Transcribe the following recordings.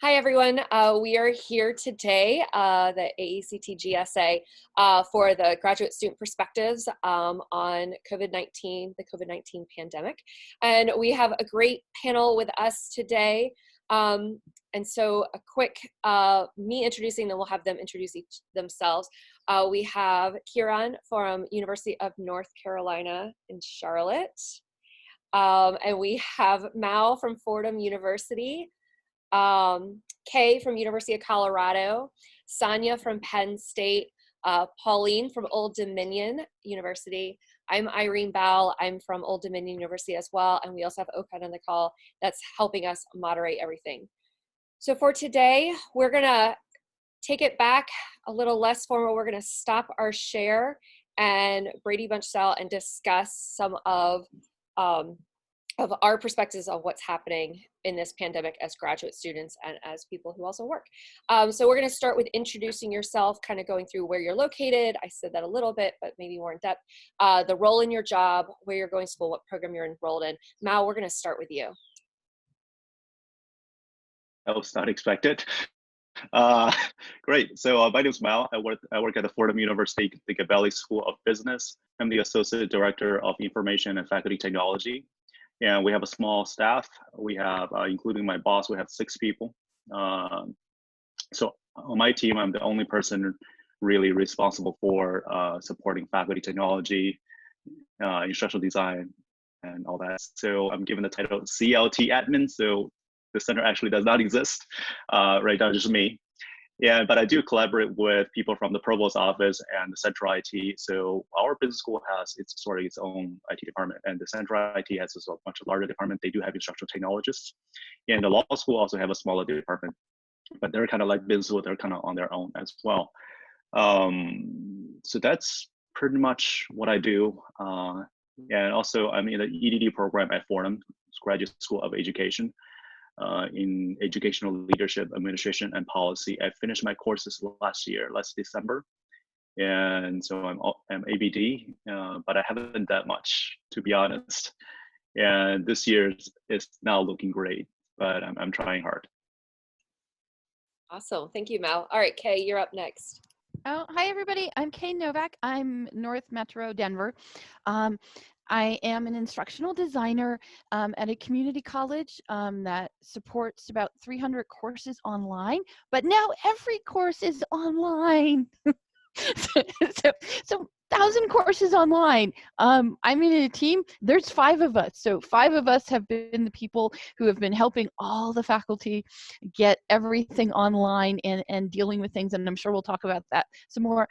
Hi, everyone. We are here today, the AECT-GSA, for the graduate student perspectives on COVID-19, the COVID-19 pandemic. And we have a great panel with us today. And so a quick me introducing, then we'll have them introduce themselves. We have Kieran from University of North Carolina in Charlotte. And we have Mao from Fordham University. Kay from University of Colorado, Sonia from Penn State, Pauline from Old Dominion University. I'm Irene Bowell. I'm from Old Dominion University as well. And we also have Okan on the call that's helping us moderate everything. So for today, we're going to take it back a little less formal. We're going to stop our share and Brady Bunch style and discuss some of our perspectives on what's happening in this pandemic as graduate students and as people who also work. So we're going to start with introducing yourself, kind of going through where you're located. I said that a little bit, but maybe more in depth. The role in your job, where you're going to school, what program you're enrolled in. Mao, we're going to start with you. That was not expected. Great. So my name is Mao. I work at the Fordham University Valley School of Business. I'm the Associate Director of Information and Faculty Technology. And we have a small staff. We have, including my boss, we have 6 people. So on my team, I'm the only person really responsible for supporting faculty technology, instructional design, and all that. So I'm given the title CLT admin. So the center actually does not exist right now, just me. Yeah, but I do collaborate with people from the Provost's office and the Central IT. So our business school has its own IT department, and the Central IT has a much larger department. They do have instructional technologists, and the law school also have a smaller department, but they're kind of like business school. They're kind of on their own as well. So that's pretty much what I do. And also, I'm in the EDD program at Fordham Graduate School of Education. In educational leadership, administration, and policy. I finished my courses last December, and so I'm ABD, but I haven't done much, to be honest. And this year is now looking great, but I'm trying hard. Awesome, thank you, Mao. All right, Kay, you're up next. Oh, hi everybody. I'm Kay Novak. I'm North Metro Denver. I am an instructional designer at a community college that supports about 300 courses online, but now every course is online. so 1,000 courses online. I'm in a team, there's 5 of us. So 5 of us have been the people who have been helping all the faculty get everything online and dealing with things. And I'm sure we'll talk about that some more.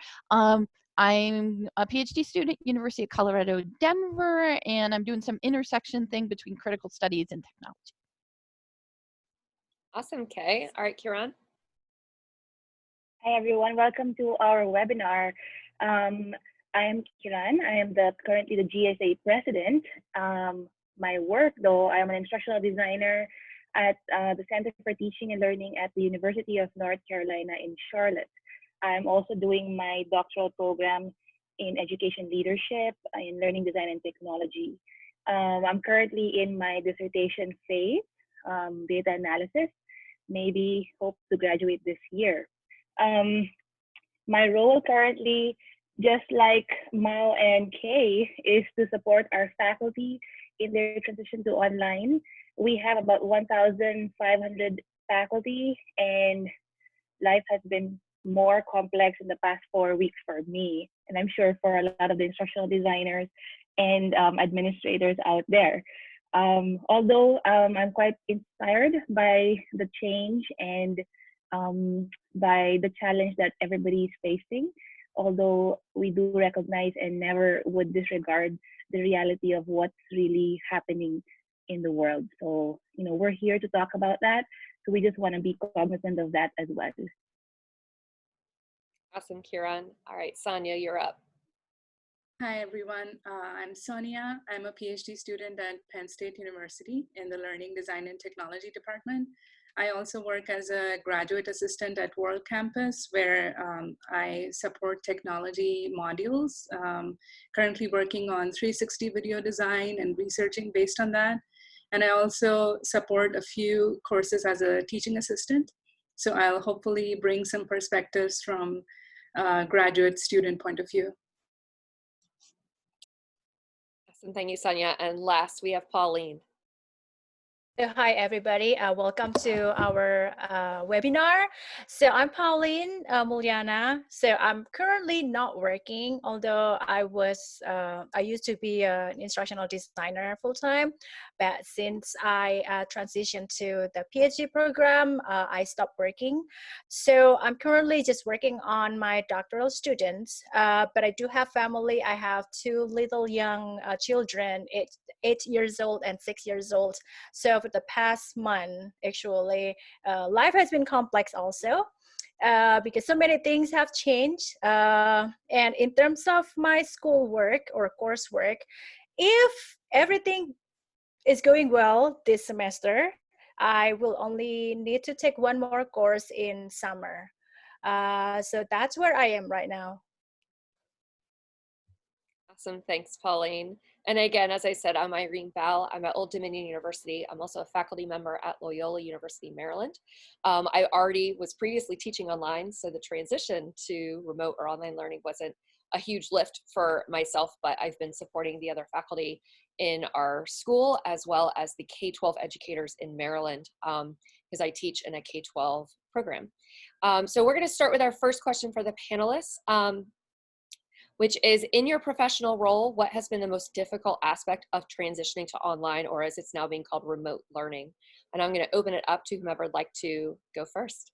I'm a PhD student at University of Colorado, Denver, and I'm doing some intersection thing between critical studies and technology. Awesome, Kay. All right, Kieran. Hi, everyone. Welcome to our webinar. I am Kieran. I am currently the GSA president. My work, though, I am an instructional designer at the Center for Teaching and Learning at the University of North Carolina in Charlotte. I'm also doing my doctoral program in education leadership in learning design and technology. I'm currently in my dissertation phase, data analysis, maybe hope to graduate this year. My role currently, just like Mao and Kay, is to support our faculty in their transition to online. We have about 1,500 faculty, and life has been more complex in the past 4 weeks for me, and I'm sure for a lot of the instructional designers and administrators out there. Although I'm quite inspired by the change and by the challenge that everybody is facing, although we do recognize and never would disregard the reality of what's really happening in the world. So, we're here to talk about that. So we just want to be cognizant of that as well. Awesome, Kieran. All right, Sonia, you're up. Hi, everyone. I'm Sonia. I'm a PhD student at Penn State University in the Learning Design and Technology department. I also work as a graduate assistant at World Campus, where I support technology modules, currently working on 360 video design and researching based on that. And I also support a few courses as a teaching assistant. So I'll hopefully bring some perspectives from graduate student point of view. Awesome. Thank you, Sonia. And last, we have Pauline. So hi, everybody. Welcome to our webinar. So I'm Pauline Mulyana. So I'm currently not working, although I used to be an instructional designer full-time. But since I transitioned to the PhD program, I stopped working. So I'm currently just working on my doctoral students. But I do have family. I have two little young children, 8 years old and 6 years old. So for the past month, actually, life has been complex also because so many things have changed. And in terms of my schoolwork or coursework, if everything is going well this semester, I will only need to take one more course in summer. So that's where I am right now. Awesome. Thanks, Pauline. And again, as I said, I'm Irene Bell. I'm at Old Dominion University. I'm also a faculty member at Loyola University, Maryland. I already was previously teaching online, so the transition to remote or online learning wasn't a huge lift for myself, but I've been supporting the other faculty in our school as well as the K-12 educators in Maryland because I teach in a K-12 program. So we're going to start with our first question for the panelists. Which is, in your professional role, what has been the most difficult aspect of transitioning to online, or as it's now being called, remote learning? And I'm going to open it up to whomever would like to go first.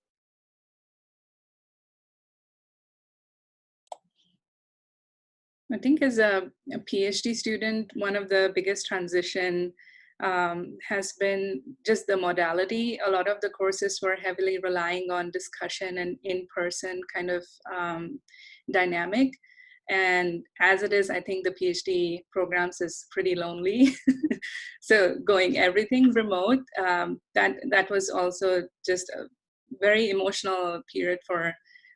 I think as a PhD student, one of the biggest transition has been just the modality. A lot of the courses were heavily relying on discussion and in-person kind of dynamic. And as it is, I think the PhD programs is pretty lonely. So going everything remote, that was also just a very emotional period for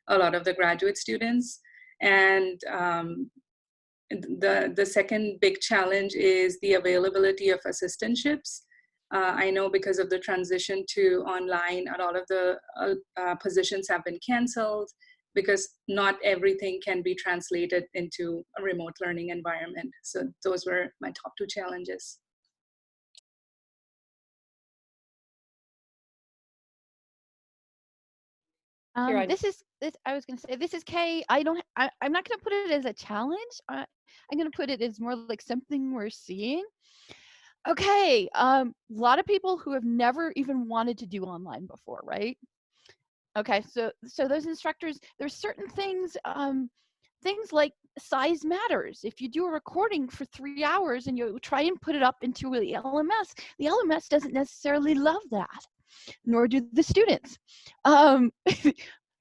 a lot of the graduate students. And the second big challenge is the availability of assistantships. I know because of the transition to online, a lot of the positions have been canceled because not everything can be translated into a remote learning environment. So those were my top two challenges. This I was going to say, this is Kay. I'm not going to put it as a challenge. I'm going to put it as more like something we're seeing. Okay, a lot of people who have never even wanted to do online before, right? Okay, so those instructors, there's certain things, things like size matters. If you do a recording for 3 hours and you try and put it up into the LMS doesn't necessarily love that, nor do the students.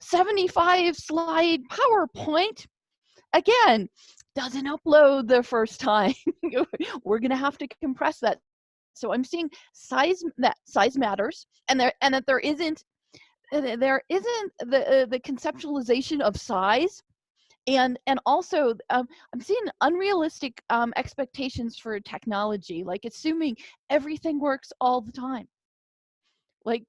75 slide PowerPoint, again, doesn't upload the first time. We're gonna have to compress that. So I'm seeing size matters, and that there isn't the conceptualization of size, and also I'm seeing unrealistic expectations for technology, like assuming everything works all the time. Like,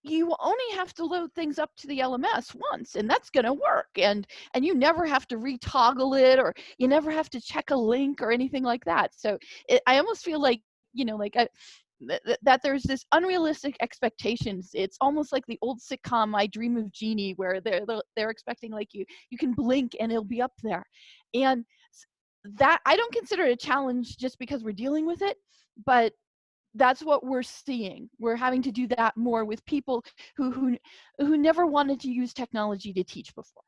you only have to load things up to the LMS once, and that's going to work, and you never have to retoggle it, or you never have to check a link or anything like that. So I almost feel like, like that there's this unrealistic expectations. It's almost like the old sitcom I Dream of Jeannie, where they're expecting like you can blink and it'll be up there, and that I don't consider it a challenge just because we're dealing with it, but that's what we're seeing. We're having to do that more with people who never wanted to use technology to teach before.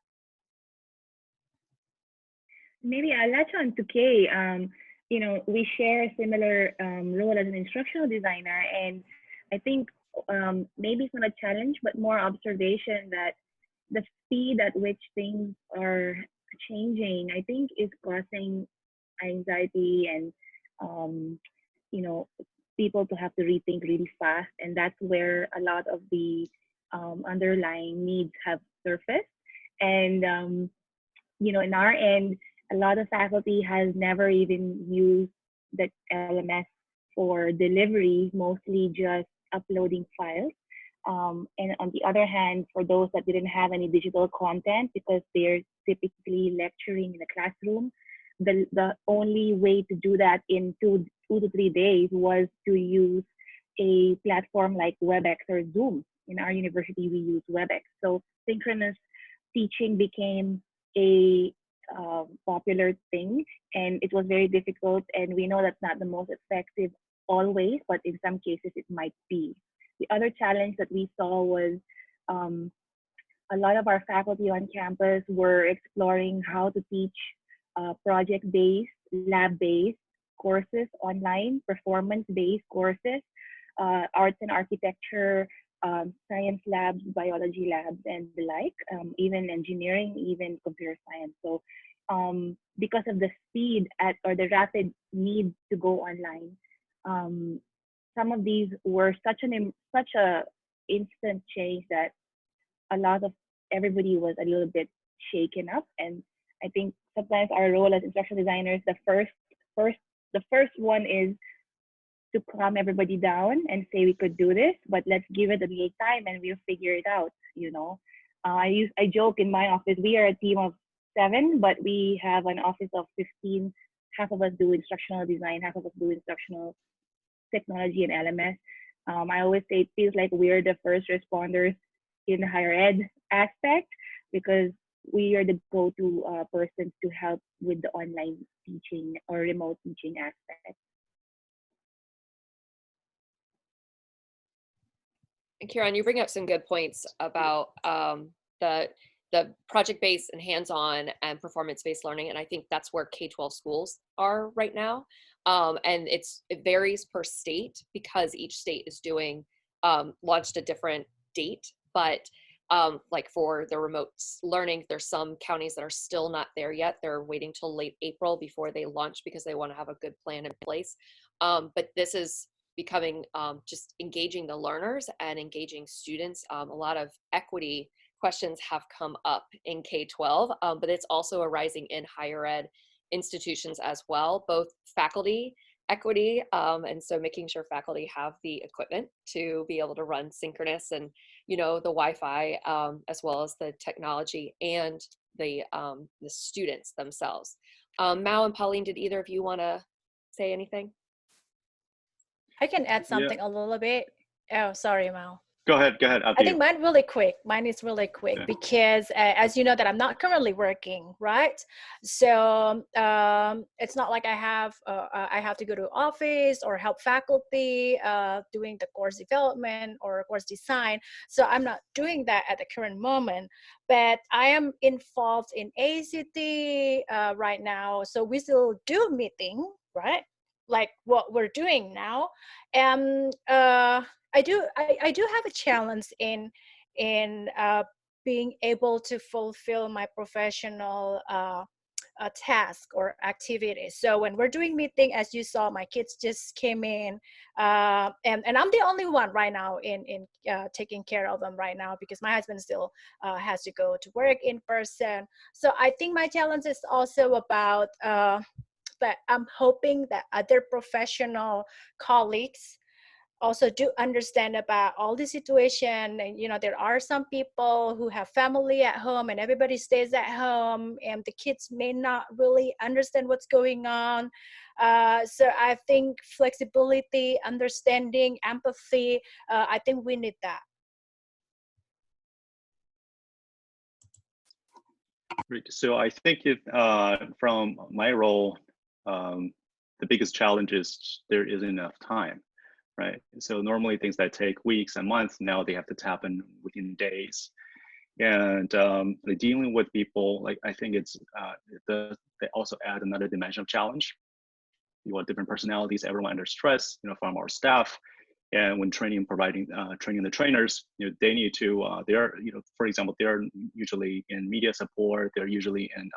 Maybe I'll latch on to Kay. We share a similar role as an instructional designer, and I think maybe it's not a challenge, but more observation that the speed at which things are changing, I think, is causing anxiety and people to have to rethink really fast, and that's where a lot of the underlying needs have surfaced. And in our end, a lot of faculty has never even used the LMS for delivery, mostly just uploading files. And on the other hand, for those that didn't have any digital content because they're typically lecturing in a classroom, the only way to do that in two to 3 days was to use a platform like WebEx or Zoom. In our university, we use WebEx. So synchronous teaching became a popular thing, and it was very difficult. And we know that's not the most effective always, but in some cases it might be. The other challenge that we saw was a lot of our faculty on campus were exploring how to teach project-based, lab-based courses online, performance-based courses, arts and architecture, science labs, biology labs, and the like, even engineering, even computer science. So because of the speed or the rapid need to go online, some of these were such a instant change that a lot of everybody was a little bit shaken up. And I think sometimes our role as instructional designers, the first one is to calm everybody down and say we could do this, but let's give it a little time and we'll figure it out. You know, I joke in my office, we are a team of 7, but we have an office of 15. Half of us do instructional design, half of us do instructional technology and LMS. I always say it feels like we're the first responders in the higher ed aspect because we are the go-to persons to help with the online teaching or remote teaching aspect. And Kieran, you bring up some good points about the project-based and hands-on and performance-based learning, and I think that's where K-12 schools are right now. And it varies per state because each state is doing launched a different date, but like for the remote learning, there's some counties that are still not there yet. They're waiting till late April before they launch because they want to have a good plan in place. But this is becoming just engaging the learners and engaging students. A lot of equity questions have come up in K-12, but it's also arising in higher ed institutions as well, both faculty equity, and so making sure faculty have the equipment to be able to run synchronous and, you know, the Wi-Fi, as well as the technology and the students themselves. Mao and Pauline, did either of you want to say anything? I can add something a little bit. Oh, sorry, Mao. Go ahead. I think mine really quick. Mine is really quick because as you know that I'm not currently working, right? So it's not like I have to go to office or help faculty doing the course development or course design. So I'm not doing that at the current moment, but I am involved in AECT right now. So we still do meeting, right? Like what we're doing now. And I do have a challenge in being able to fulfill my professional task or activities. So when we're doing meeting, as you saw, my kids just came in, and I'm the only one right now in taking care of them right now because my husband still has to go to work in person. So I think my challenge is also about that I'm hoping that other professional colleagues also do understand about all the situation. And, you know, there are some people who have family at home and everybody stays at home and the kids may not really understand what's going on. So I think flexibility, understanding, empathy, I think we need that. So I think from my role, the biggest challenge is there isn't enough time, right? So normally things that take weeks and months, now they have to happen within days. And dealing with people, like I think they also add another dimension of challenge. You want different personalities, everyone under stress, you know, from our staff. And when training the trainers, you know, they need to, they're, you know, for example, they're usually in media support, they're usually in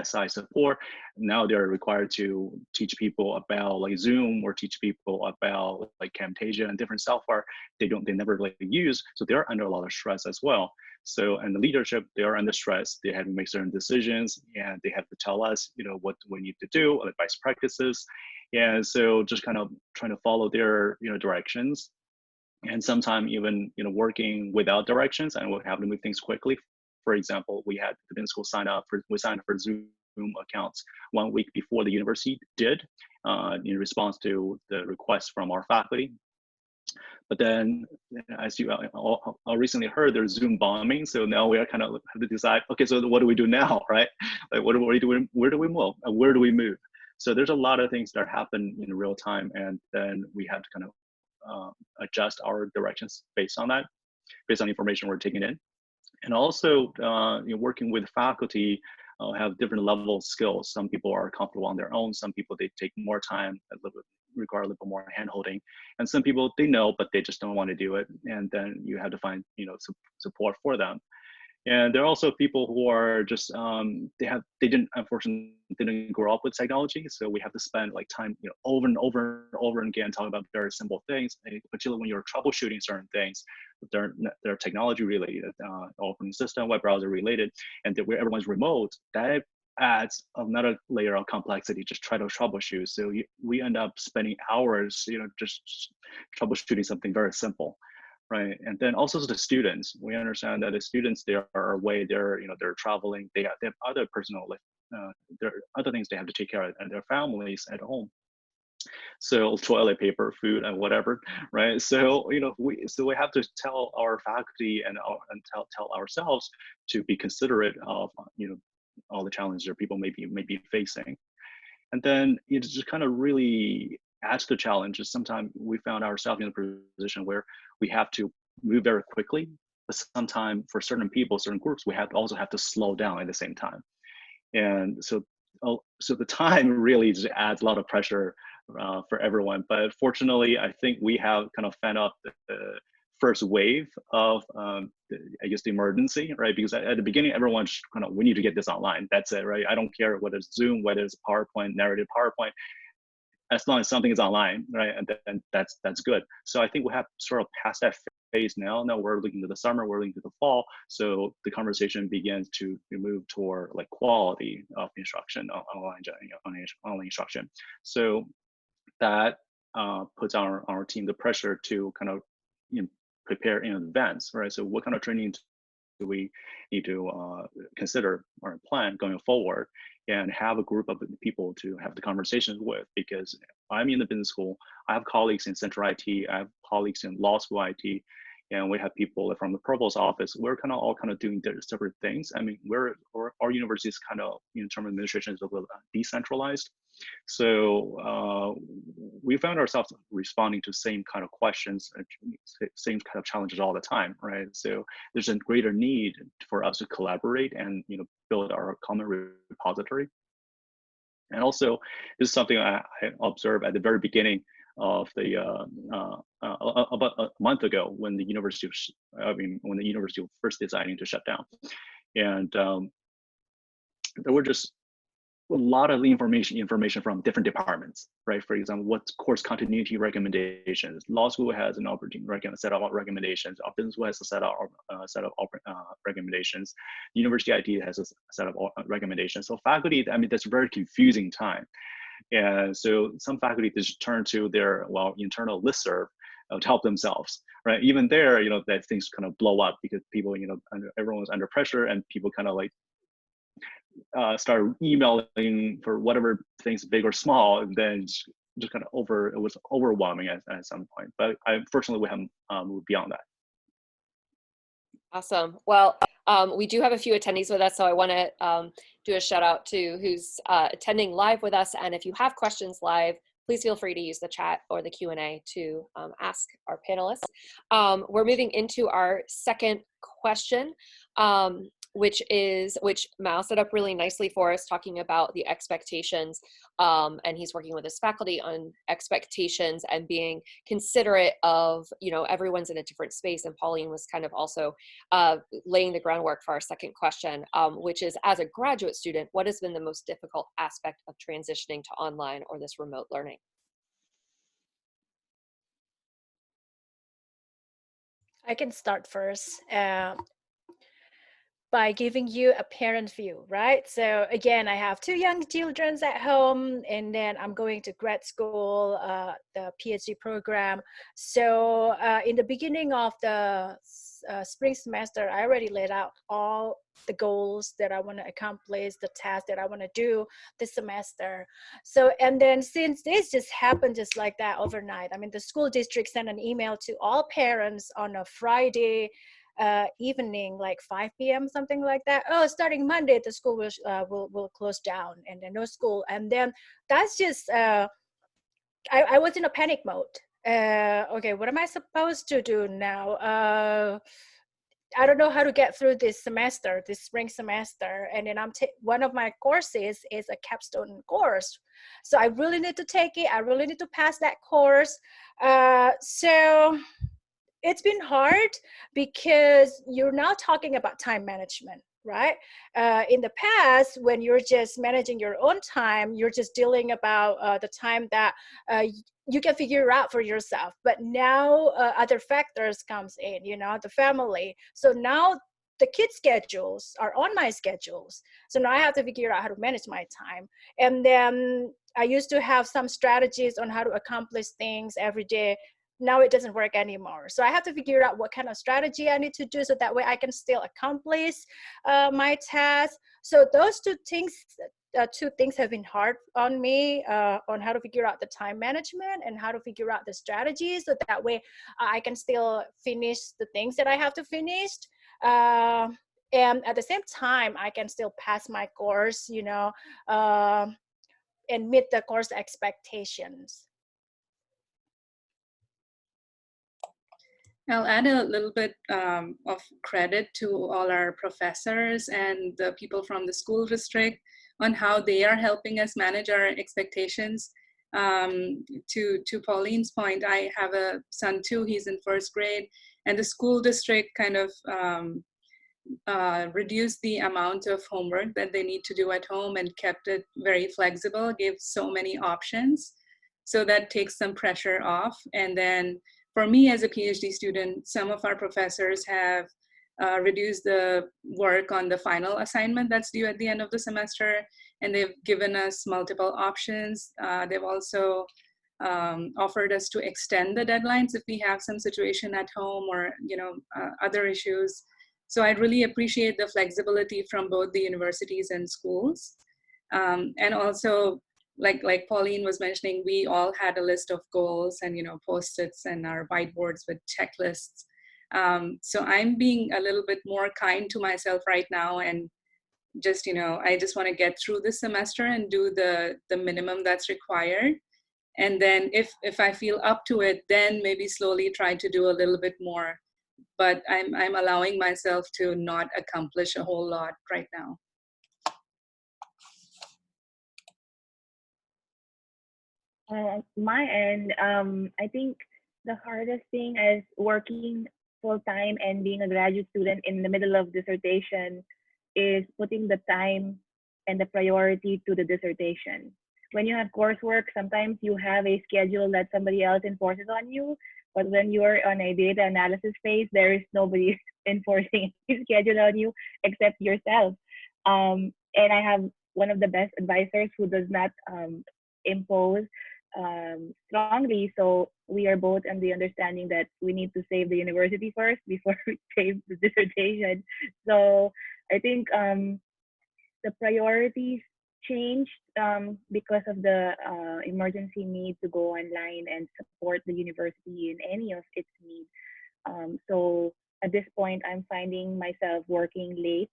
SI support. Now they're required to teach people about like Zoom or teach people about like Camtasia and different software they never like use. So they're under a lot of stress as well. So, and the leadership, they are under stress. They have to make certain decisions and they have to tell us, you know, what we need to do, like best practices. And so just kind of trying to follow their, you know, directions. and sometimes even working without directions, and we'll have to move things quickly. For example, we had the business school signed up for Zoom accounts 1 week before the university did, in response to the request from our faculty. But then, as you all recently heard, there's Zoom bombing. So now we are kind of have to decide, okay, so what do we do now, right? Like, what do we do? Where do we move? And where do we move? So there's a lot of things that happen in real time, and then we have to kind of adjust our directions based on that, based on information we're taking in. And also, working with faculty have different level of skills. Some people are comfortable on their own. Some people, they take more time, require a little bit more hand-holding. And some people, they know, but they just don't want to do it. And then you have to find, support for them. And there are also people who are just unfortunately didn't grow up with technology, so we have to spend like time over and over and over again talking about very simple things, particularly when you're troubleshooting certain things. They're technology related, operating system, web browser related, and where everyone's remote, that adds another layer of complexity. Just try to troubleshoot. So we end up spending hours, just troubleshooting something very simple. Right, and then also the students, we understand that the students, they are away, they're traveling, they have other personal there are other things they have to take care of, and their families at home. So toilet paper, food, and whatever, right? So we have to tell our faculty and tell ourselves to be considerate of all the challenges that people may be facing. And then it just kind of really adds to the challenge. Sometimes we found ourselves in a position where we have to move very quickly, but sometimes for certain people, certain groups, we also have to slow down at the same time. And so the time really just adds a lot of pressure for everyone. But fortunately, I think we have kind of fed up the first wave of the emergency, right? Because at the beginning, everyone's kind of, we need to get this online. That's it, right? I don't care whether it's Zoom, whether it's PowerPoint, narrative PowerPoint, as long as something is online, right? And then that's good. So I think we have sort of passed that phase now. Now we're looking to the summer, we're looking to the fall. So the conversation begins to move toward like quality of instruction, online instruction. So that puts our team the pressure to kind of prepare in advance, right? So what kind of training do we need to consider or plan going forward, and have a group of people to have the conversations with? Because I'm in the business school, I have colleagues in central IT, I have colleagues in law school IT, and we have people from the provost office. We're all doing separate things. I mean, our university is kind of, in terms of administration, is a little decentralized. So we found ourselves responding to same kind of questions, same kind of challenges all the time, right? So there's a greater need for us to collaborate and build our common repository. And also, this is something I observed at the very beginning of the about a month ago, when the university was first deciding to shut down, and there were just a lot of information from different departments, right? For example, what's course continuity recommendations? Law school has an opportunity set of recommendations. Our business school has a set of recommendations. University IT has a set of recommendations. So faculty, I mean, that's a very confusing time. And so some faculty just turn to their internal listserv to help themselves, right? Even there, that things kind of blow up because people, everyone's under pressure, and people kind of like start emailing for whatever things, big or small, and then just kind of it was overwhelming at some point. But unfortunately, we haven't moved beyond that. Awesome. Well, we do have a few attendees with us, so I want to do a shout out to who's attending live with us. And if you have questions live, please feel free to use the chat or the Q&A to ask our panelists. We're moving into our second question, which Mao set up really nicely for us, talking about the expectations, and he's working with his faculty on expectations and being considerate of, everyone's in a different space. And Pauline was kind of also laying the groundwork for our second question, which is, as a graduate student, what has been the most difficult aspect of transitioning to online or this remote learning? I can start first. by giving you a parent view, right? So again, I have 2 young children at home, and then I'm going to grad school, the PhD program. So in the beginning of the spring semester, I already laid out all the goals that I want to accomplish, the tasks that I want to do this semester. So, and then since this just happened just like that overnight, I mean, the school district sent an email to all parents on a Friday evening, like 5 p.m., something like that. Oh, starting Monday, the school will close down, and then no school. And then that's just, I was in a panic mode. Okay, what am I supposed to do now? I don't know how to get through this semester, this spring semester. And then one of my courses is a capstone course. So I really need to take it. I really need to pass that course. So it's been hard because you're now talking about time management, right? In the past, when you're just managing your own time, you're just dealing about the time that you can figure out for yourself. But now other factors comes in, you know, the family. So now the kids' schedules are on my schedules. So now I have to figure out how to manage my time. And then I used to have some strategies on how to accomplish things every day. Now it doesn't work anymore. So I have to figure out what kind of strategy I need to do so that way I can still accomplish my task. So those two things have been hard on me, on how to figure out the time management and how to figure out the strategies so that way I can still finish the things that I have to finish. And at the same time, I can still pass my course, you know, and meet the course expectations. I'll add a little bit of credit to all our professors and the people from the school district on how they are helping us manage our expectations. To Pauline's point, I have a son too, he's in 1st grade, and the school district kind of reduced the amount of homework that they need to do at home and kept it very flexible, gave so many options. So that takes some pressure off. And then for me as a PhD student, some of our professors have reduced the work on the final assignment that's due at the end of the semester, and they've given us multiple options. They've also offered us to extend the deadlines if we have some situation at home or, you know, other issues. So I really appreciate the flexibility from both the universities and schools. And also, like Pauline was mentioning, we all had a list of goals and, you know, Post-its and our whiteboards with checklists. So I'm being a little bit more kind to myself right now, and just, you know, I just want to get through this semester and do the minimum that's required. And then if I feel up to it, then maybe slowly try to do a little bit more. But I'm allowing myself to not accomplish a whole lot right now. My end, I think the hardest thing is working full time and being a graduate student in the middle of dissertation is putting the time and the priority to the dissertation. When you have coursework, sometimes you have a schedule that somebody else enforces on you, but when you're on a data analysis phase, there is nobody enforcing a schedule on you except yourself. And I have one of the best advisors who does not impose strongly. So we are both on the understanding that we need to save the university first before we save the dissertation. So I think the priorities changed because of the emergency need to go online and support the university in any of its needs. So at this point, I'm finding myself working late,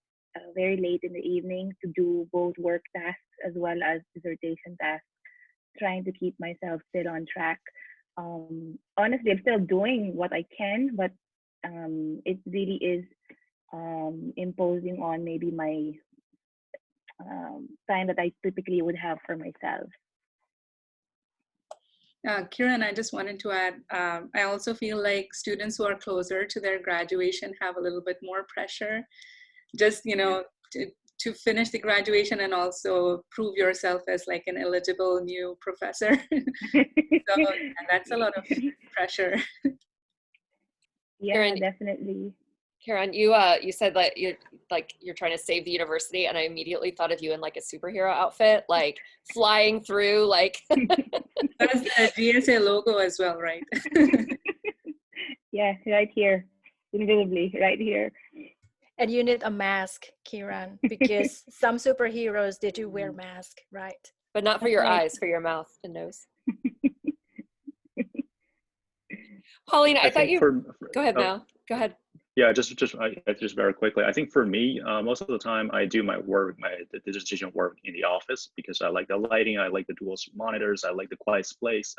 very late in the evening to do both work tasks as well as dissertation tasks, trying to keep myself still on track. Honestly, I'm still doing what I can, but it really is imposing on maybe my time that I typically would have for myself. Kiran, I just wanted to add, I also feel like students who are closer to their graduation have a little bit more pressure, just, you know, to finish the graduation and also prove yourself as like an eligible new professor. So that's a lot of pressure. Yeah, definitely. Karen, you said that you're trying to save the university, and I immediately thought of you in like a superhero outfit, like flying through, like. That's the GSA logo as well, right? Yeah, right here, indubitably, right here. And you need a mask, Kiran, because some superheroes, they do wear mask, right? But not for That's your right. eyes, for your mouth and nose. Pauline, I thought think you. Go ahead, Mal. Go ahead. Yeah, just very quickly. I think for me, most of the time I do my work, the dissertation work in the office because I like the lighting, I like the dual monitors, I like the quiet place,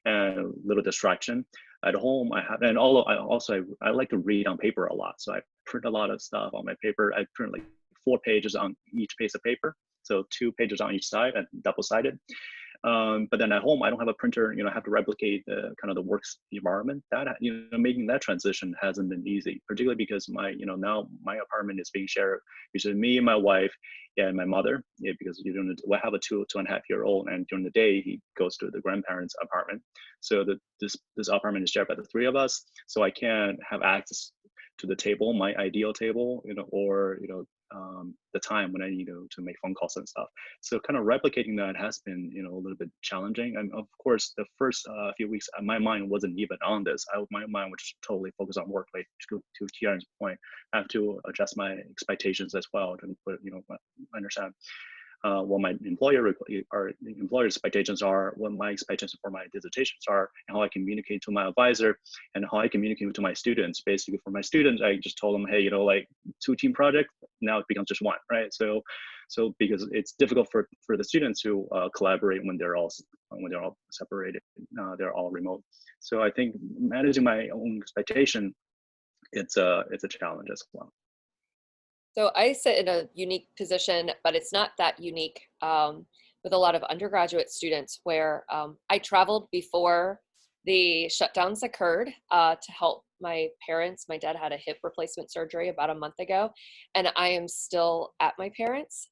and little distraction. At home, I have, and I like to read on paper a lot, so I print a lot of stuff on my paper. I print like 4 pages on each piece of paper, so 2 pages on each side and double-sided. But then at home, I don't have a printer. I have to replicate the kind of the works environment. That making that transition hasn't been easy, particularly because now my apartment is being shared between me and my wife and my mother. Yeah, because we have a 2.5-year-old, and during the day he goes to the grandparents' apartment. So this apartment is shared by the 3 of us. So I can't have access to the table, my ideal table, or the time when I need to make phone calls and stuff. So kind of replicating that has been, a little bit challenging. And of course, the first few weeks, my mind wasn't even on this. My mind was just totally focused on work. Like to Kieran's point, I have to adjust my expectations as well to understand what my employer expectations are, what my expectations for my dissertations are, and how I communicate to my advisor, and how I communicate to my students. Basically, for my students, I just told them, hey, like 2 team project, now it becomes just 1, right? So because it's difficult for the students to collaborate when they're all separated, they're all remote. So I think managing my own expectation, it's a challenge as well. So I sit in a unique position, but it's not that unique with a lot of undergraduate students where I traveled before the shutdowns occurred to help my parents. My dad had a hip replacement surgery about a month ago, and I am still at my parents',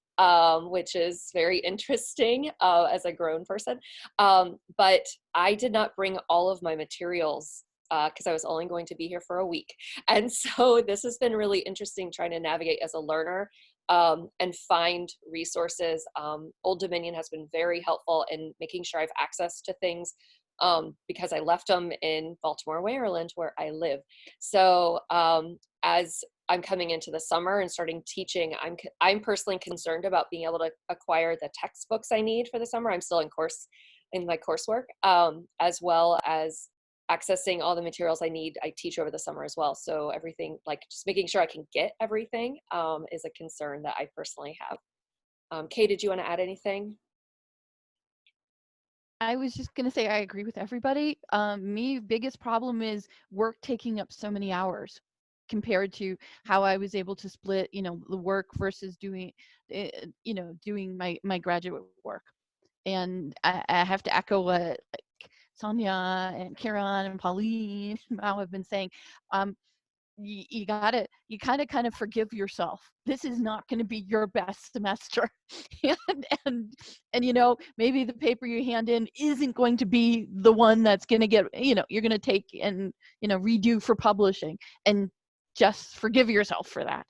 which is very interesting as a grown person. But I did not bring all of my materials because I was only going to be here for a week. And so this has been really interesting trying to navigate as a learner and find resources. Old Dominion has been very helpful in making sure I have access to things because I left them in Baltimore, Maryland, where I live. So as I'm coming into the summer and starting teaching, I'm personally concerned about being able to acquire the textbooks I need for the summer. I'm still in my coursework, as well as accessing all the materials I need. I teach over the summer as well. So everything, like just making sure I can get everything is a concern that I personally have. Kay, did you want to add anything? I was just going to say, I agree with everybody. Biggest problem is work taking up so many hours compared to how I was able to split, the work versus doing my graduate work. And I have to echo what Sonia and Karen and Pauline now have been saying. You kind of forgive yourself. This is not going to be your best semester, and maybe the paper you hand in isn't going to be the one that's going to get you're going to take and redo for publishing, and just forgive yourself for that.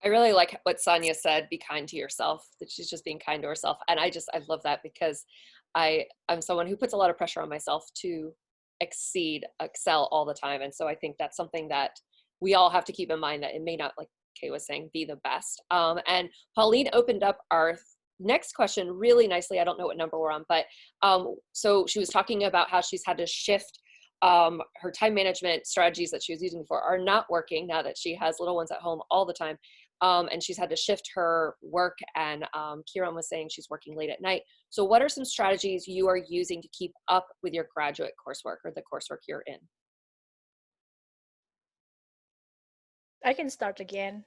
I really like what Sonia said, be kind to yourself, that she's just being kind to herself. And I love that because I'm someone who puts a lot of pressure on myself to excel all the time. And so I think that's something that we all have to keep in mind, that it may not, like Kay was saying, be the best. And Pauline opened up our next question really nicely. I don't know what number we're on, but so she was talking about how she's had to shift her time management strategies that she was using before are not working now that she has little ones at home all the time. And she's had to shift her work, and Kieran was saying she's working late at night. So what are some strategies you are using to keep up with your graduate coursework or the coursework you're in? I can start again.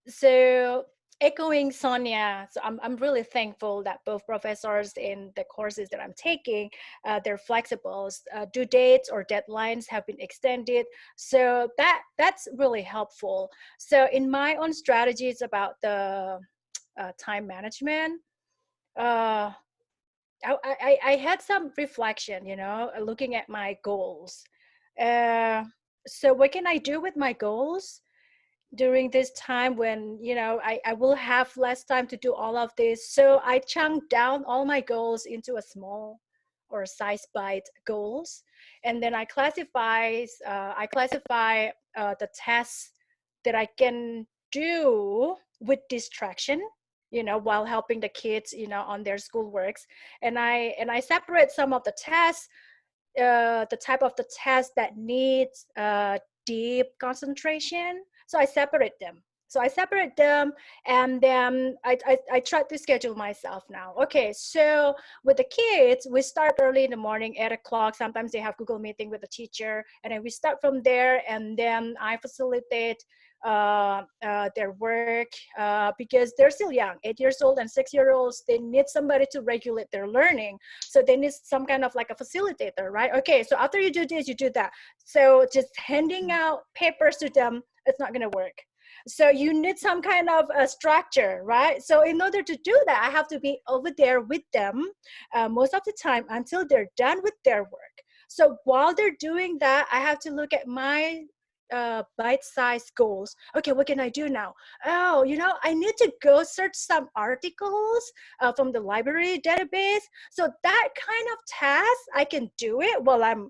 So echoing Sonia, so I'm really thankful that both professors in the courses that I'm taking, they're flexible. Due dates or deadlines have been extended. So that's really helpful. So in my own strategies about the time management, I had some reflection, looking at my goals. so what can I do with my goals during this time when, you know, I will have less time to do all of this? So I chunk down all my goals into a small or size bite goals, and then I classify the tasks that I can do with distraction, you know, while helping the kids, you know, on their school works. And I separate some of the tasks, the type of the test that needs deep concentration. So I separate them. And then I try to schedule myself now. Okay, so with the kids, we start early in the morning, 8 o'clock. Sometimes they have Google meeting with the teacher, and then we start from there, and then I facilitate their work because they're still young, 8 years old and 6-year-olds. They need somebody to regulate their learning. So they need some kind of like a facilitator, right? Okay, so after you do this, you do that. So just handing out papers to them, it's not gonna work. So you need some kind of a structure, right? So in order to do that, I have to be over there with them most of the time until they're done with their work. So while they're doing that, I have to look at my bite-sized goals. Okay, what can I do now? Oh, you know, I need to go search some articles from the library database. So that kind of task, I can do it while I'm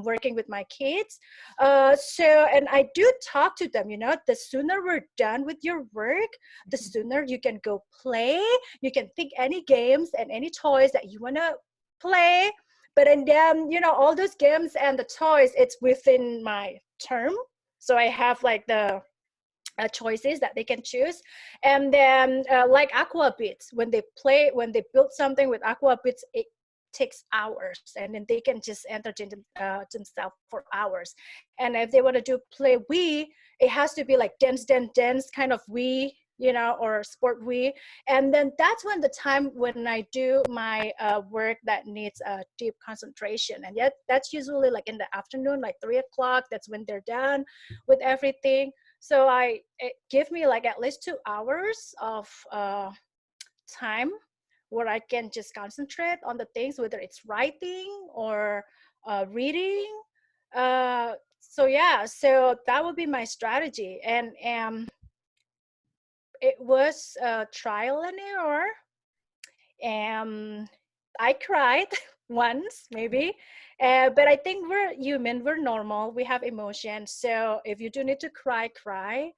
working with my kids. And I do talk to them. You know, the sooner we're done with your work, the sooner you can go play. You can pick any games and any toys that you wanna play. But and then, you know, all those games and the toys, it's within my term. So I have like the choices that they can choose. And then like Aquabits, when they build something with Aquabits, it takes hours, and then they can just entertain themselves for hours. And if they want to do play Wii, it has to be like dance kind of Wii, you know, or sport Wii. And then that's when the time when I do my work that needs deep concentration. And yet that's usually like in the afternoon, like 3 o'clock. That's when they're done with everything. So it give me like at least 2 hours of time where I can just concentrate on the things, whether it's writing or reading. So yeah, so that would be my strategy. And it was trial and error. I cried once, maybe, but I think we're human, we're normal, we have emotions. So if you do need to cry, cry.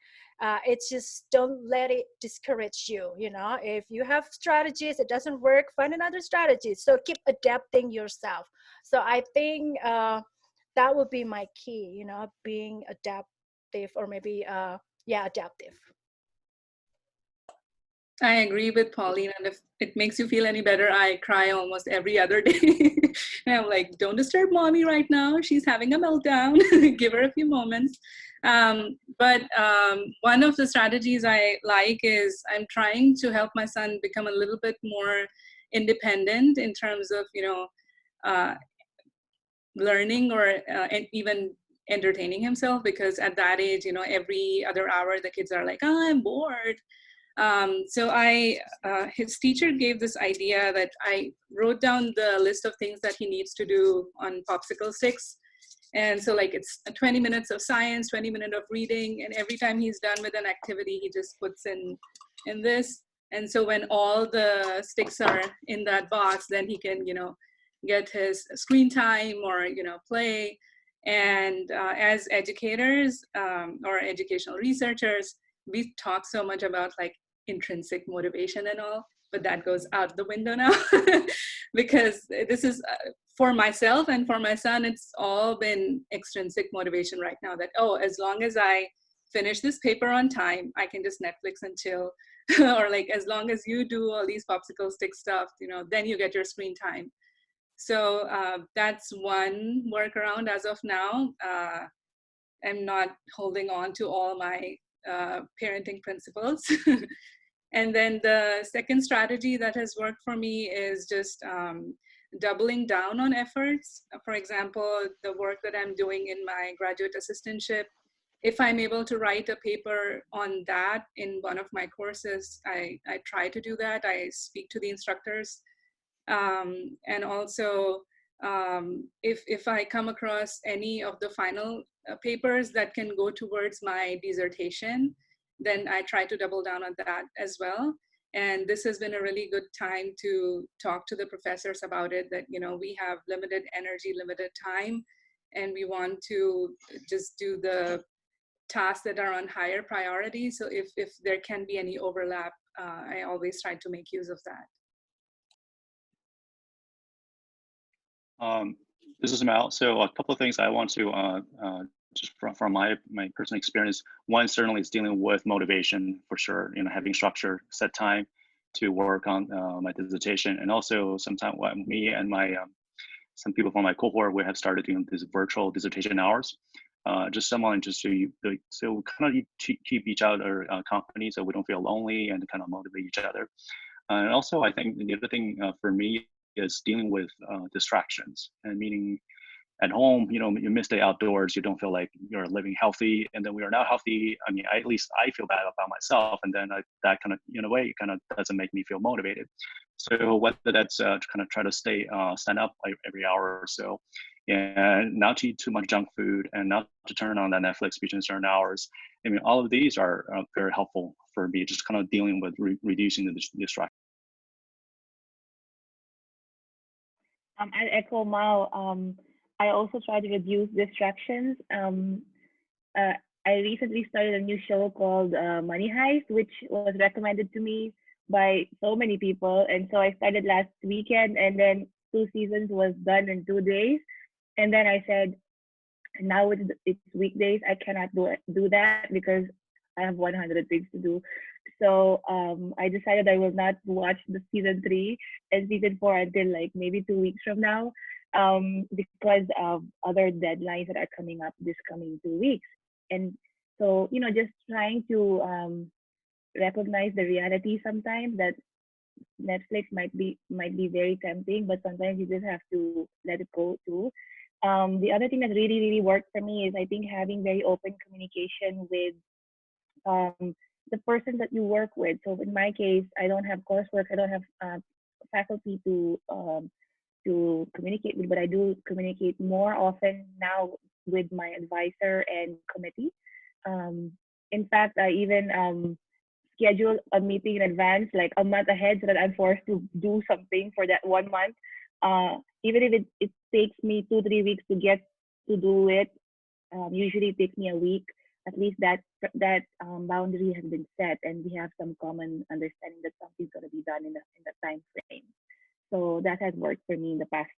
It's just don't let it discourage you. You know, if you have strategies, it doesn't work, find another strategy. So keep adapting yourself. So I think that would be my key. You know, being adaptive, or maybe adaptive. I agree with Pauline, and if it makes you feel any better, I cry almost every other day. And I'm like, don't disturb mommy right now. She's having a meltdown. Give her a few moments. But one of the strategies I like is I'm trying to help my son become a little bit more independent in terms of, you know, learning or even entertaining himself, because at that age, you know, every other hour the kids are like, oh, I'm bored. So his teacher gave this idea that I wrote down the list of things that he needs to do on popsicle sticks. And so like it's 20 minutes of science, 20 minutes of reading, and every time he's done with an activity, he just puts in this. And so when all the sticks are in that box, then he can, you know, get his screen time or, you know, play. And as educators or educational researchers, we talk so much about like intrinsic motivation and all, but that goes out the window now because this is for myself and for my son, it's all been extrinsic motivation right now, that, oh, as long as I finish this paper on time, I can just Netflix and chill. Or like, as long as you do all these popsicle stick stuff, you know, then you get your screen time. So that's one workaround as of now. I'm not holding on to all my parenting principles. And then the second strategy that has worked for me is just doubling down on efforts. For example, the work that I'm doing in my graduate assistantship, if I'm able to write a paper on that in one of my courses, I try to do that. I speak to the instructors. And also If I come across any of the final papers that can go towards my dissertation, then I try to double down on that as well. And this has been a really good time to talk to the professors about it, that, we have limited energy, limited time, and we want to just do the tasks that are on higher priority. So if there can be any overlap, I always try to make use of that. This is Mal. So a couple of things I want to just from my personal experience. One certainly is dealing with motivation for sure. Having structure, set time to work on my dissertation, and also sometimes me and my some people from my cohort, we have started doing these virtual dissertation hours. Just someone just so kind of keep each other company, so we don't feel lonely, and kind of motivate each other. And also, I think the other thing for me is dealing with distractions, and meaning at home, you miss the outdoors, you don't feel like you're living healthy, and then we are now healthy. I mean, at least I feel bad about myself, and then that kind of, in a way, kind of doesn't make me feel motivated. So whether that's kind of try to stand up every hour or so, and not to eat too much junk food, and not to turn on that Netflix between certain hours. I mean, all of these are very helpful for me, just kind of dealing with reducing the distraction. I echo Mao. I also try to reduce distractions. I recently started a new show called Money Heist, which was recommended to me by so many people. And so I started last weekend, and then 2 seasons was done in 2 days. And then I said, now it's weekdays, I cannot do that because I have 100 things to do. So I decided I will not watch the season 3 and season 4 until like maybe 2 weeks from now, because of other deadlines that are coming up this coming 2 weeks. And so, just trying to recognize the reality sometimes that Netflix might be very tempting, but sometimes you just have to let it go too. The other thing that really, really worked for me is, I think, having very open communication with the person that you work with. So in my case, I don't have coursework, I don't have faculty to communicate with, but I do communicate more often now with my advisor and committee. In fact, I even schedule a meeting in advance, like a month ahead, so that I'm forced to do something for that 1 month. Even if it takes me 2-3 weeks to get to do it, usually it takes me a week. At least that boundary has been set, and we have some common understanding that something's going to be done in the time frame. So that has worked for me in the past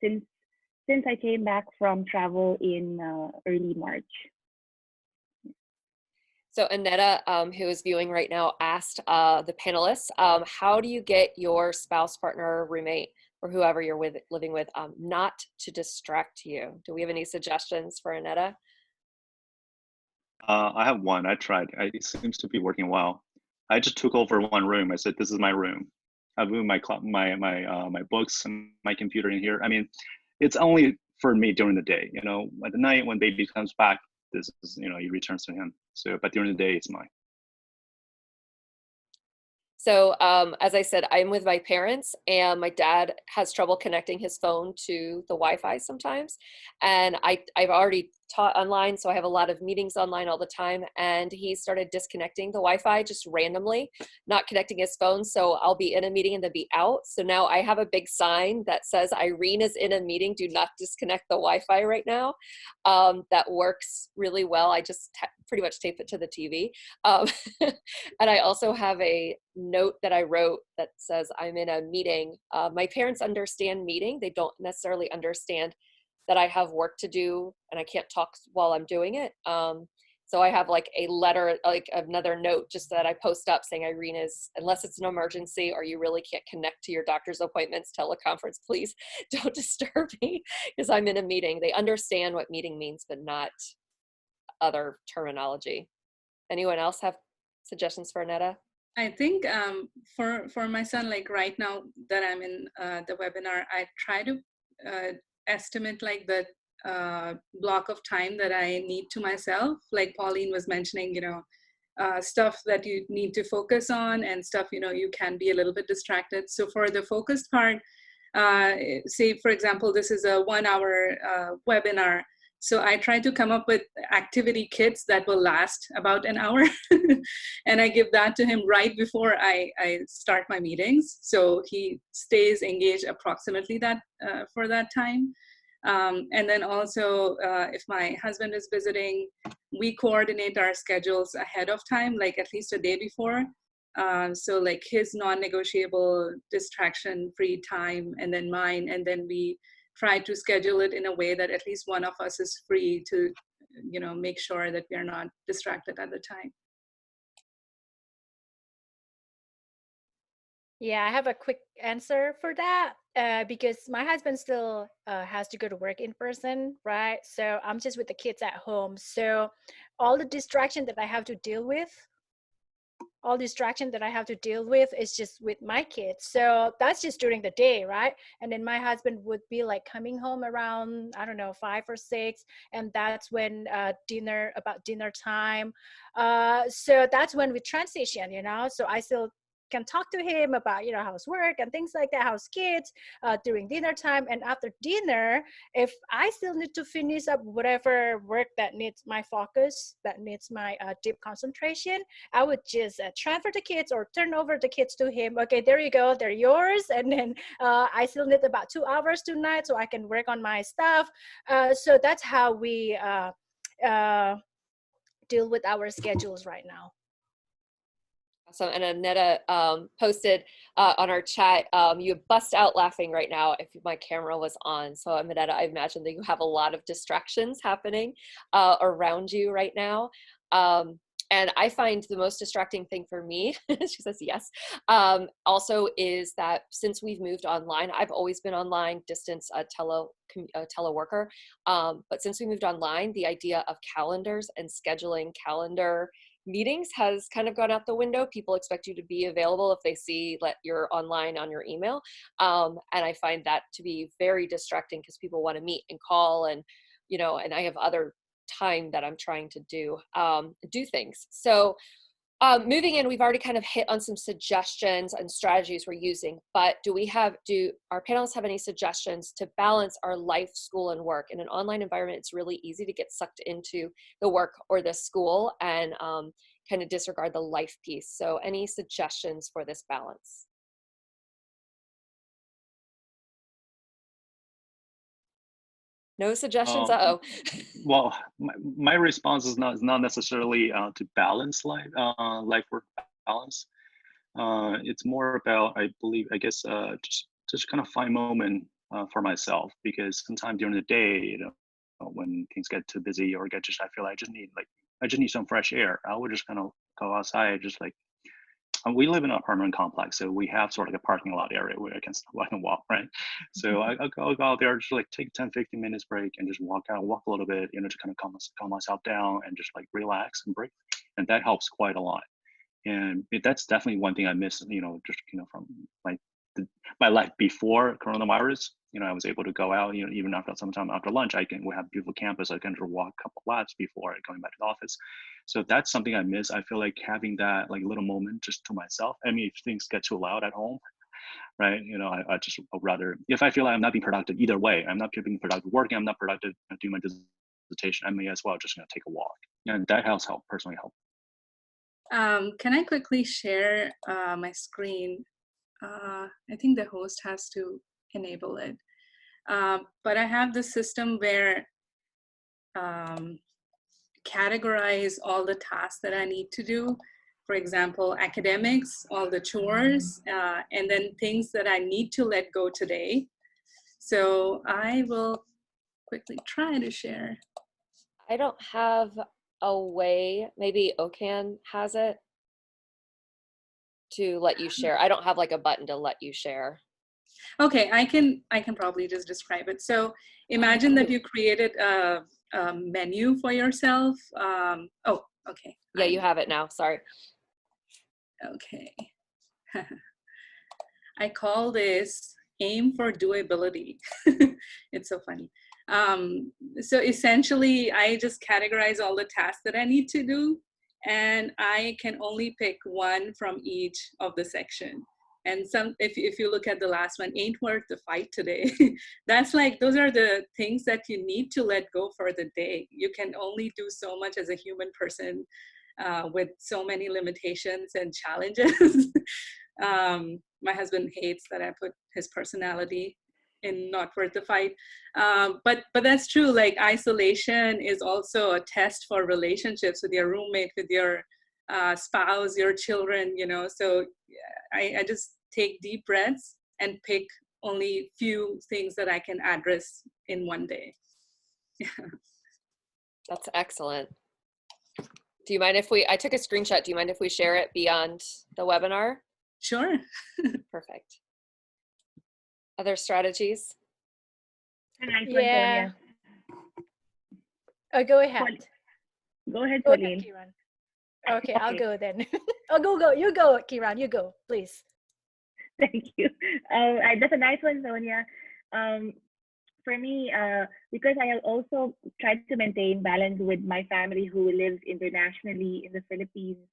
since I came back from travel in early March. So Annetta, who is viewing right now, asked the panelists, how do you get your spouse, partner, roommate, or whoever you're living with not to distract you? Do we have any suggestions for Annetta? I have one. I tried. It seems to be working well. I just took over one room. I said, "This is my room." I moved my books and my computer in here. I mean, it's only for me during the day. At the night when baby comes back, this is he returns to him. So, but during the day, it's mine. So as I said, I'm with my parents, and my dad has trouble connecting his phone to the Wi-Fi sometimes. And I've already taught online, so I have a lot of meetings online all the time. And he started disconnecting the Wi-Fi just randomly, not connecting his phone. So I'll be in a meeting and then be out. So now I have a big sign that says, Irene is in a meeting, do not disconnect the Wi-Fi right now. That works really well. I just pretty much tape it to the TV. And I also have a note that I wrote that says, I'm in a meeting. My parents understand meeting. They don't necessarily understand that I have work to do and I can't talk while I'm doing it. So I have like a letter, like another note just that I post up saying, Irene is, unless it's an emergency or you really can't connect to your doctor's appointments, teleconference, please don't disturb me because I'm in a meeting. They understand what meeting means, but not other terminology. Anyone else have suggestions for Annetta? I think for my son, like right now that I'm in the webinar, I try to estimate like the block of time that I need to myself. Like Pauline was mentioning, stuff that you need to focus on and stuff, you can be a little bit distracted. So for the focused part, say, for example, this is a 1 hour webinar. So I try to come up with activity kits that will last about an hour. And I give that to him right before I start my meetings. So he stays engaged approximately that for that time. And then also, if my husband is visiting, we coordinate our schedules ahead of time, like at least a day before. So like his non-negotiable distraction-free time, and then mine, and then we try to schedule it in a way that at least one of us is free to, you know, make sure that we are not distracted at the time. Yeah, I have a quick answer for that because my husband still has to go to work in person, right? So I'm just with the kids at home. So all the distraction that I have to deal with, is just with my kids. So that's just during the day, right? And then my husband would be like coming home around, I don't know, 5 or 6, and that's when dinner time. So that's when we transition, you know. So I still can talk to him about, you know, how's work and things like that, how's kids during dinner time. And after dinner, if I still need to finish up whatever work that needs my focus, that needs my deep concentration, I would just transfer the kids or turn over the kids to him. Okay, there you go, they're yours. And then I still need about 2 hours tonight so I can work on my stuff. So that's how we deal with our schedules right now. Awesome. And Annetta posted on our chat, you bust out laughing right now if my camera was on. So Annetta, I imagine that you have a lot of distractions happening around you right now. And I find the most distracting thing for me, she says yes, also is that since we've moved online, I've always been online, distance teleworker, but since we moved online, the idea of calendars and scheduling calendar meetings has kind of gone out the window. People expect you to be available if they see that you're online on your email. And I find that to be very distracting because people want to meet and call, and, you know, and I have other time that I'm trying to do things. So moving in, we've already kind of hit on some suggestions and strategies we're using, but do our panelists have any suggestions to balance our life, school, and work? In an online environment, it's really easy to get sucked into the work or the school and kind of disregard the life piece. So any suggestions for this balance? No suggestions? Uh-oh. Well, my response is not necessarily to balance life-work balance. It's more about, I guess, just kind of find moment for myself, because sometimes during the day, you know, when things get too busy or I feel like I just need some fresh air. I would just kind of go outside, just like, we live in an apartment complex, so we have sort of like a parking lot area where I can walk, right? So I'll go out there, just like take 10-15 minutes break and just walk a little bit, you know, to kind of calm myself down and just like relax and break. And that helps quite a lot. And that's definitely one thing I miss, you know, just, you know, from my life before coronavirus. You know, I was able to go out, you know, even sometime after lunch, we have a beautiful campus. I can just walk a couple laps before going back to the office. So that's something I miss. I feel like having that like little moment just to myself. I mean, if things get too loud at home, right? You know, I just rather, if I feel like I'm not being productive either way, I'm not being productive working, I'm not productive doing my dissertation, I may as well just, you know, take a walk. And that has personally helped. Can I quickly share my screen? I think the host has to enable it. But I have the system where categorize all the tasks that I need to do. For example, academics, all the chores, and then things that I need to let go today. So I will quickly try to share. I don't have a way, maybe OCAN has it, to let you share. I don't have like a button to let you share. Okay, I can probably just describe it. So imagine that you created a menu for yourself. Oh, okay. Yeah, you have it now. Sorry. Okay. I call this aim for doability. It's so funny. So essentially, I just categorize all the tasks that I need to do, and I can only pick one from each of the section. And if you look at the last one, ain't worth the fight today. That's like, those are the things that you need to let go for the day. You can only do so much as a human person with so many limitations and challenges. My husband hates that I put his personality in not worth the fight. But that's true. Like, isolation is also a test for relationships with your roommate, with your spouse, your children, you know. So I just take deep breaths and pick only few things that I can address in one day. That's excellent. Do you mind if I took a screenshot, do you mind if we share it beyond the webinar? Sure. Perfect. Other strategies? Nice one, Yeah. Sonia. Oh, go ahead. Go ahead, Go ahead, Pauline. Kiran. Okay, I'll go then. Oh, go. You go, Kiran. You go, please. Thank you. That's a nice one, Sonia. For me, because I also tried to maintain balance with my family who lives internationally in the Philippines.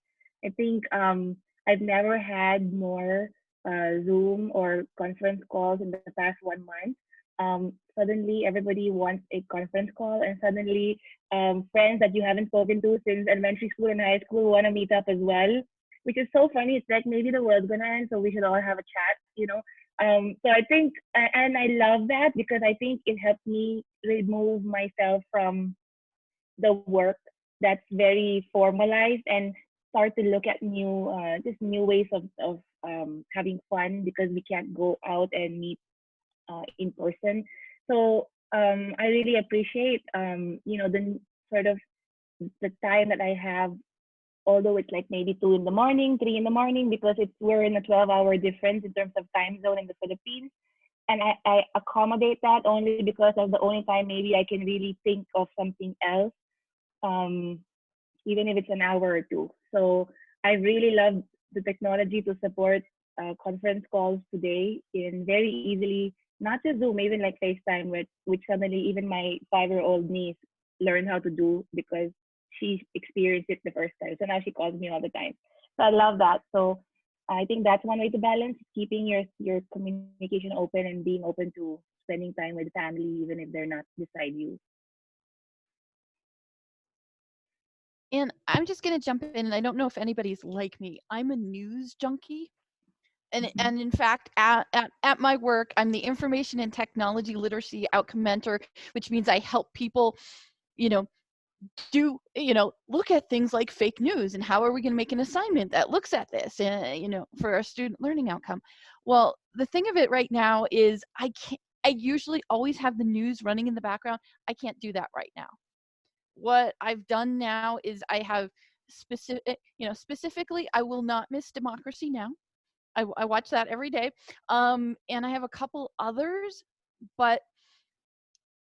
I think I've never had more Zoom or conference calls in the past 1 month. Suddenly, everybody wants a conference call, and suddenly, friends that you haven't spoken to since elementary school and high school want to meet up as well, which is so funny. It's like maybe the world's gonna end, so we should all have a chat, you know. So I think, and I love that because I think it helped me remove myself from the work that's very formalized and start to look at just new ways of having fun because we can't go out and meet in person. So I really appreciate, the sort of the time that I have, although it's like maybe 2 in the morning, 3 in the morning, because we're in a 12-hour difference in terms of time zone in the Philippines. And I accommodate that only because of the only time maybe I can really think of something else, even if it's an hour or two. So I really love the technology to support conference calls today in very easily, not just Zoom, even like FaceTime, which suddenly even my 5-year-old niece learned how to do because she experienced it the first time. So now she calls me all the time. So I love that. So I think that's one way to balance, keeping your communication open and being open to spending time with family, even if they're not beside you. And I'm just going to jump in, and I don't know if anybody's like me. I'm a news junkie. And in fact, at my work, I'm the information and technology literacy outcome mentor, which means I help people, look at things like fake news and how are we going to make an assignment that looks at this, for our student learning outcome. Well, the thing of it right now is I usually always have the news running in the background. I can't do that right now. What I've done now is I have specifically, I will not miss Democracy Now! I watch that every day. And I have a couple others, but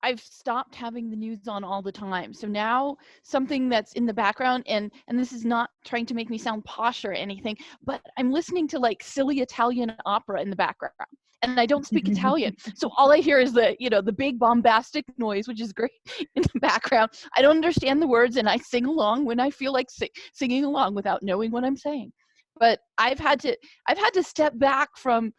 I've stopped having the news on all the time. So now something that's in the background, and this is not trying to make me sound posh or anything, but I'm listening to like silly Italian opera in the background. And I don't speak Italian. So all I hear is the big bombastic noise, which is great in the background. I don't understand the words, and I sing along when I feel like singing along without knowing what I'm saying. But I've had to step back from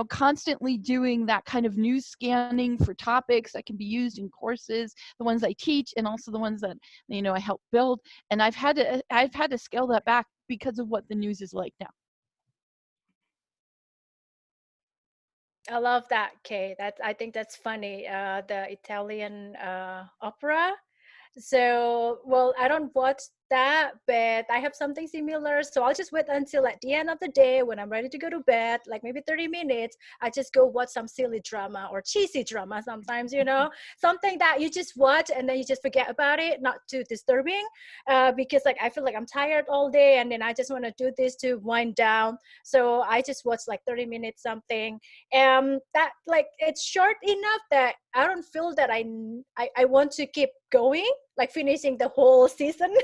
constantly doing that kind of news scanning for topics that can be used in courses, the ones I teach and also the ones that I help build. And I've had to scale that back because of what the news is like now. I love that, Kay. I think that's funny. The Italian opera. So, well, I don't watch that, but I have something similar. So I'll just wait until at the end of the day when I'm ready to go to bed, like maybe 30 minutes, I just go watch some silly drama or cheesy drama sometimes, something that you just watch and then you just forget about it, not too disturbing, because like I feel like I'm tired all day and then I just want to do this to wind down. So I just watch like 30 minutes something. That like it's short enough that I don't feel that I want to keep going, like finishing the whole season.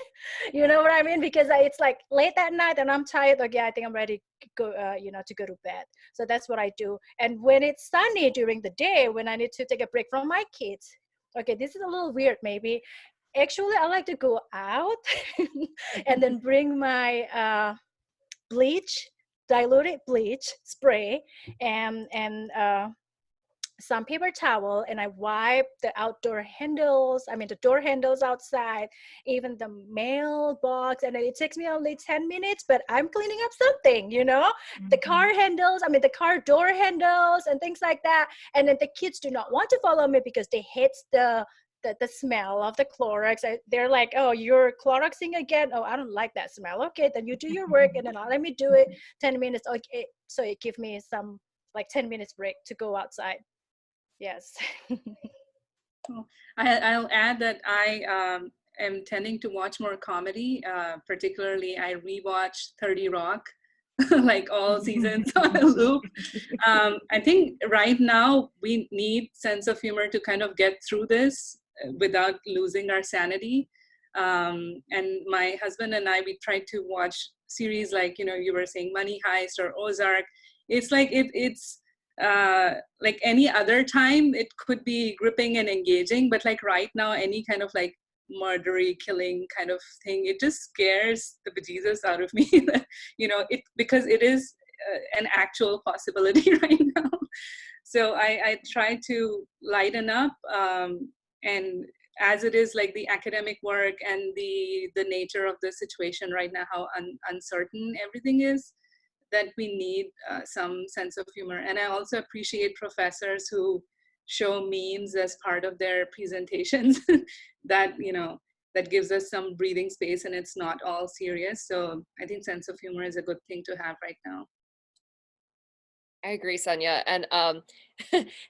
You know what I mean? Because it's like late at night and I'm tired. Okay, I think I'm ready to go, to go to bed. So that's what I do. And when it's sunny during the day, when I need to take a break from my kids, okay, this is a little weird maybe. Actually, I like to go out and then bring my bleach diluted bleach spray and some paper towel, and I wipe the outdoor handles, the door handles outside, even the mailbox, and it takes me only 10 minutes, but I'm cleaning up something, you know? The car handles, the car door handles and things like that. And then the kids do not want to follow me because they hate the smell of the Clorox. They're like, oh, you're Cloroxing again? Oh, I don't like that smell. Okay, then you do your work and then let me do it 10 minutes. Okay, so it gives me some like 10 minutes break to go outside. Yes. I'll add that I am tending to watch more comedy. Particularly, I rewatch 30 Rock, like all seasons on a loop. I think right now we need sense of humor to kind of get through this without losing our sanity. And my husband and I, we tried to watch series like, you were saying Money Heist or Ozark. It's like it's like any other time, it could be gripping and engaging, but like right now, any kind of like murdery, killing kind of thing, it just scares the bejesus out of me. Because it is an actual possibility right now. So I try to lighten up, and as it is like the academic work and the nature of the situation right now, how uncertain everything is, that we need some sense of humor. And I also appreciate professors who show memes as part of their presentations that, that gives us some breathing space and it's not all serious. So I think sense of humor is a good thing to have right now. I agree, Sonia. And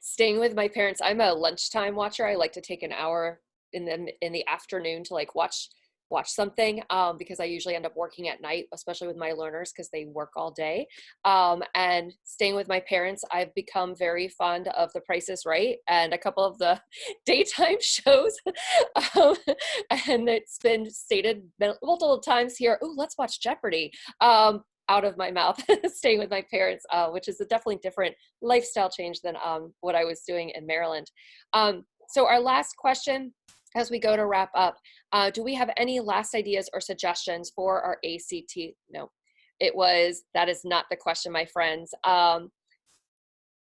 staying with my parents, I'm a lunchtime watcher. I like to take an hour in the afternoon to like watch something, because I usually end up working at night, especially with my learners because they work all day. And staying with my parents, I've become very fond of The Price is Right and a couple of the daytime shows. And it's been stated multiple times here, oh, let's watch Jeopardy. Out of my mouth, staying with my parents, which is a definitely different lifestyle change than what I was doing in Maryland. So our last question, as we go to wrap up, do we have any last ideas or suggestions for our ACT? No, that is not the question, my friends.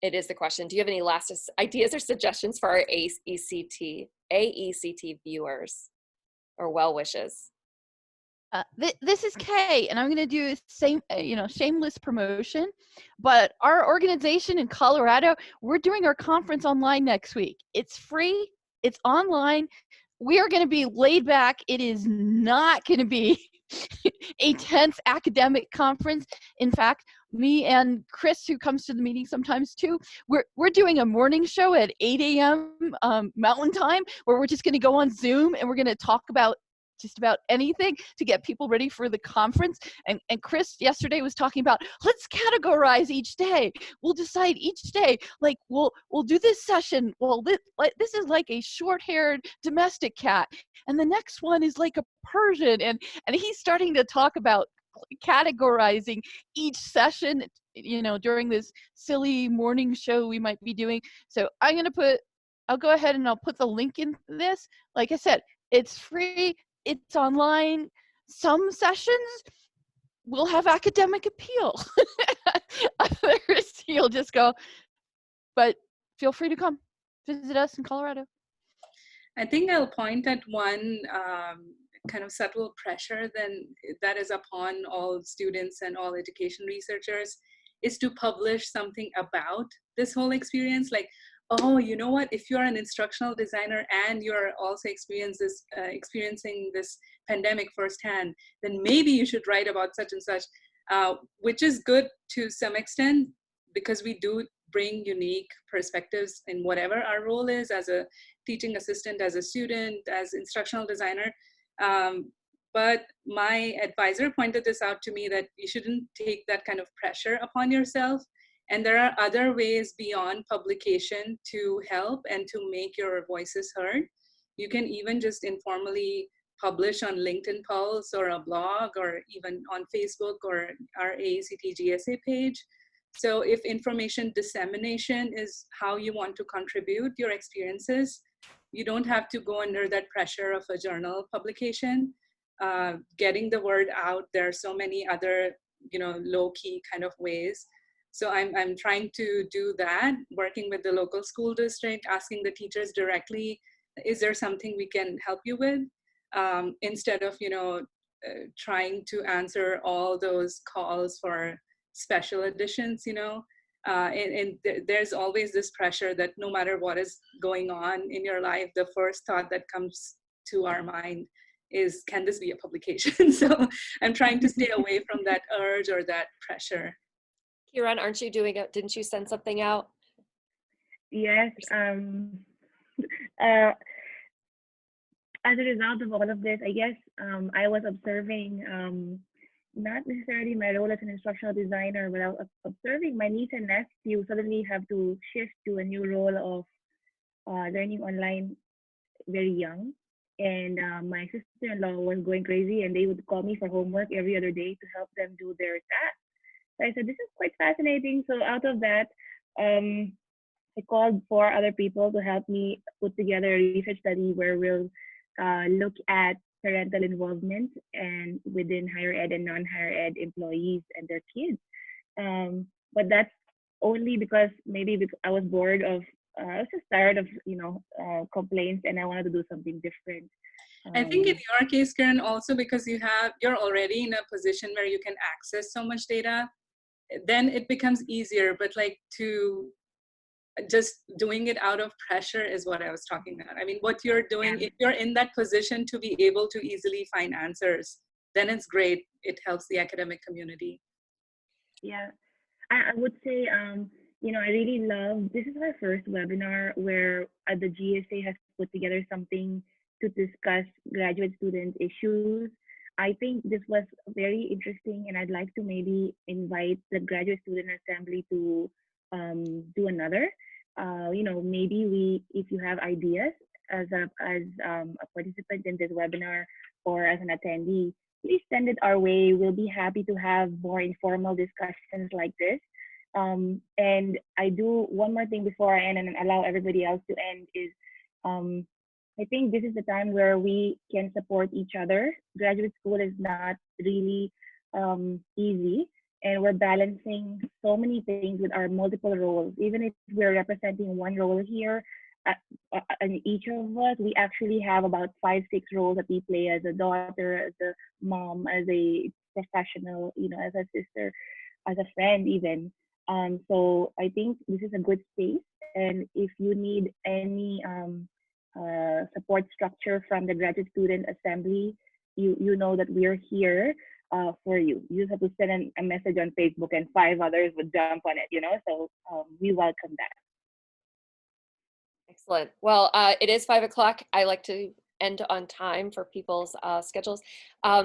It is the question. Do you have any last ideas or suggestions for our AECT viewers or well wishes? This is Kay, and I'm going to do shameless promotion, but our organization in Colorado, we're doing our conference online next week. It's free. It's online. We are going to be laid back. It is not going to be a tense academic conference. In fact, me and Chris, who comes to the meeting sometimes too, we're doing a morning show at 8 a.m. Mountain Time, where we're just going to go on Zoom and we're going to talk about just about anything to get people ready for the conference. And Chris yesterday was talking about, let's categorize each day. We'll decide each day, like we'll do this session. Well, this is like a short-haired domestic cat, and the next one is like a Persian, and he's starting to talk about categorizing each session, during this silly morning show we might be doing. So I'll go ahead and I'll put the link in this. Like I said, it's free. It's online. Some sessions will have academic appeal. Others, you'll just go, but feel free to come visit us in Colorado. I think I'll point at one kind of subtle pressure that is upon all students and all education researchers, is to publish something about this whole experience. Like, oh, you know what, if you're an instructional designer and you're also experiencing this pandemic firsthand, then maybe you should write about such and such, which is good to some extent, because we do bring unique perspectives in whatever our role is, as a teaching assistant, as a student, as instructional designer. But my advisor pointed this out to me, that you shouldn't take that kind of pressure upon yourself. And there are other ways beyond publication to help and to make your voices heard. You can even just informally publish on LinkedIn Pulse or a blog, or even on Facebook or our AECT-GSA page. So if information dissemination is how you want to contribute your experiences, you don't have to go under that pressure of a journal publication. Getting the word out, there are so many other low-key kind of ways. So I'm trying to do that, working with the local school district, asking the teachers directly, is there something we can help you with? Instead of, trying to answer all those calls for special editions, and there's always this pressure that no matter what is going on in your life, the first thought that comes to our mind is, can this be a publication? So I'm trying to stay away from that urge or that pressure. Kiran, aren't you doing it? Didn't you send something out? Yes. As a result of all of this, I guess I was observing, not necessarily my role as an instructional designer, but I was observing my niece and nephew suddenly have to shift to a new role of learning online very young. And my sister-in-law was going crazy, and they would call me for homework every other day to help them do their tasks. So I said, this is quite fascinating. So out of that, I called 4 other people to help me put together a research study where we'll look at parental involvement and within higher ed and non-higher ed employees and their kids. But that's only because I was bored of, I was just tired of, complaints, and I wanted to do something different. I think in your case, Karen, also because you're already in a position where you can access so much data, then it becomes easier. But like to just doing it out of pressure is what I was talking about. I mean, what you're doing, if you're in that position to be able to easily find answers, then it's great. It helps the academic community. Yeah, I would say, I really love, this is our first webinar where the GSA has put together something to discuss graduate student issues. I think this was very interesting, and I'd like to maybe invite the Graduate Student Assembly to do another. Maybe if you have ideas as a participant in this webinar or as an attendee, please send it our way. We'll be happy to have more informal discussions like this. And I do one more thing before I end and allow everybody else to end is, I think this is the time where we can support each other. Graduate school is not really easy, and we're balancing so many things with our multiple roles. Even if we're representing one role here, and each of us, we actually have about 5-6 roles that we play as a daughter, as a mom, as a professional, as a sister, as a friend even. So I think this is a good space. And if you need any support structure from the Graduate Student Assembly, you know that we're here for you. You just have to send a message on Facebook and 5 others would jump on it, so we welcome that. Excellent. Well, it is 5 o'clock. I like to end on time for people's schedules.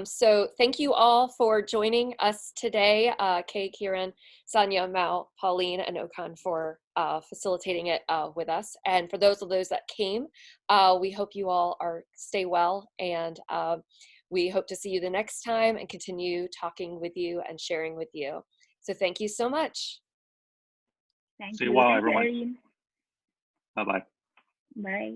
So thank you all for joining us today. Kay, Kiran, Sanya, Mao, Pauline, and Okan for facilitating it with us. And for those that came, we hope you all stay well, and we hope to see you the next time and continue talking with you and sharing with you. So thank you so much. Thank See you. you all, everyone. Bye-bye. Bye.